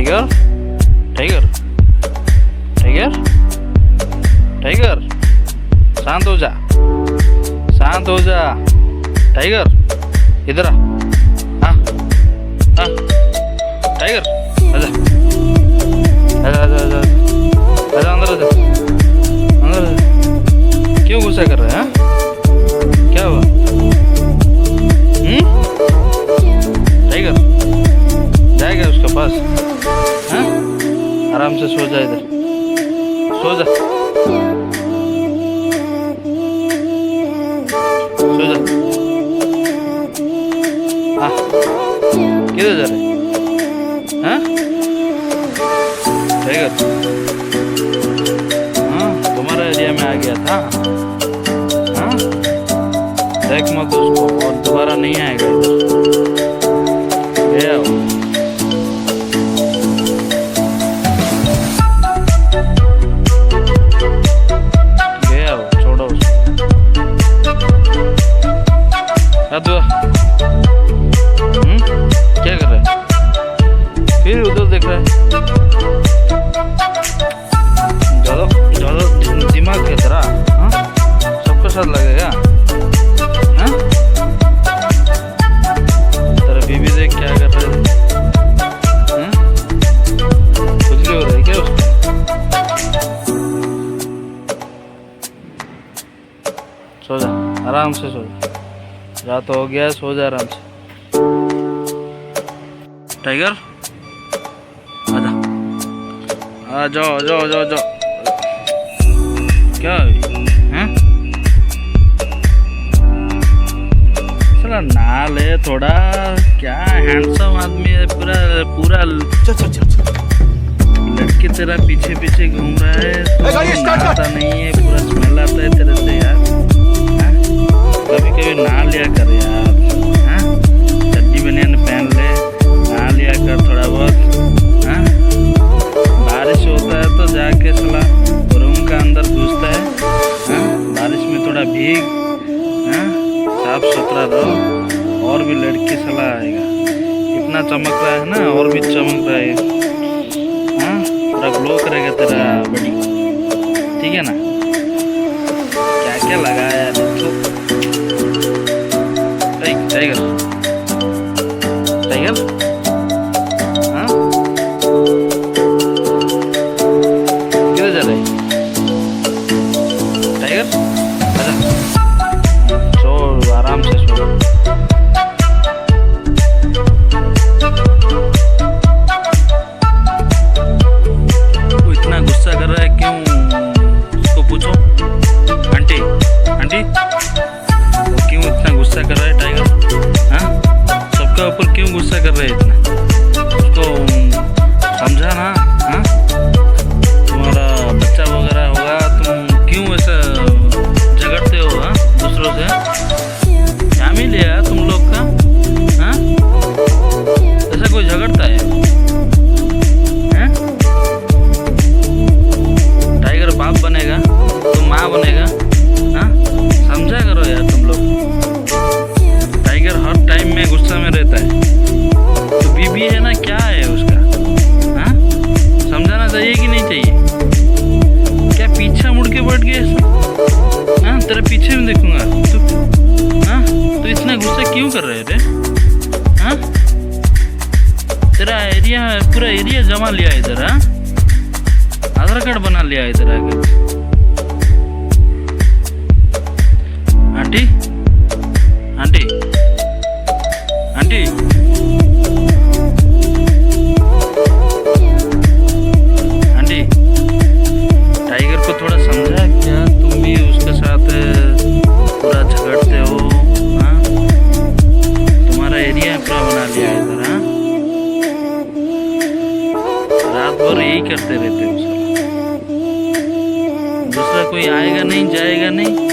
Tiger tiger tiger tiger शांत हो जा, शांत हो जा। टाइगर इधर आ, हाँ हाँ टाइगर आजा आजा आजा आजा आजा अंदर आजा, अंदर आजा। क्यों गुस्सा कर रहा है? क्या हुआ? टाइगर जाएगा उसके पास? हाँ आराम से सो जा, इधर सो जा, सो जा। हाँ किधर जा रहे? हाँ टाइगर, हाँ तुम्हारे एरिया में आ गया था। हाँ देख मत उसको, और दोबारा नहीं आएगा इधर। गया वो। गया वो, छोड़ो उसको। क्या कर रहा है? फिर उधर देख रहा है। ज्यादा ज्यादा दिमाग की तरह हाँ सबके साथ लगेगा। हाँ तेरा बीबी देख क्या कर रहे थे? खुजली हो रही क्या उसको? सो जा, आराम से सो जा, रात हो गया, सो जा आराम से। टाइगर आजा, आ जाओ जाओ जाओ जाओ। क्या है? चला नाल है थोड़ा, क्या हैंडसम आदमी है, पूरा पूरा लड़के तेरा पीछे पीछे घूम रहा है, तो नहाता नहीं है, पूरा स्मेल आता है तेरे से यार। कभी कभी नहा लिया कर यार। हाँ चड्डी बनियान पहन ले, नहा लिया कर थोड़ा बहुत। हाँ बारिश होता है तो जाके सला रूम का अंदर घुसता है। हाँ बारिश में थोड़ा भीग, हाँ साफ सुथरा रहो, और भी लड़की सला आएगा। इतना चमक रहा है ना, और भी चमक रहा है। हाँ पूरा ग्लो करेगा तेरा बॉडी, ठीक है ना? क्या क्या लगाया है देखो। टाइगर टाइगर हाँ किधर जा रहे? टाइगर आजा, सो आराम से सो। वो इतना गुस्सा कर रहा है क्यों? उसको पूछो। आंटी आंटी वो क्यों इतना गुस्सा कर रहा है टाइगर? हाँ सबका ऊपर क्यों गुस्सा कर रहे हैं इतना? उसको समझा ना। हाँ तुम्हारा बच्चा वगैरह होगा, तुम क्यों ऐसा झगड़ते हो? हाँ दूसरों से क्या मिल लिया तुम लोग का? हाँ ऐसा कोई झगड़ता है? हैं? टाइगर बाप बनेगा तो माँ बनेगा। हाँ समझा करो यार तुम लोग। टाइगर हर टाइम में गुस्सा में रहता है, तो बीबी है ना, क्या है उसका? हाँ समझाना चाहिए कि नहीं चाहिए? क्या पीछा मुड़ के बैठ गए? हाँ तेरा पीछे में देखूंगा तू। हाँ तो इतना गुस्सा क्यों कर रहे थे? हाँ तेरा एरिया, पूरा एरिया जमा लिया इधर। हाँ आधार कार्ड बना लिया इधर आके। Aunty aunty aunty aunty tiger को थोड़ा समझा क्या? तुम भी उसके साथ पूरा झगड़ते हो। हाँ तुम्हारा एरिया पूरा बना लिया इधर। हाँ रात भर यही करते रहते हो। दूसरा कोई आएगा नहीं, जाएगा नहीं।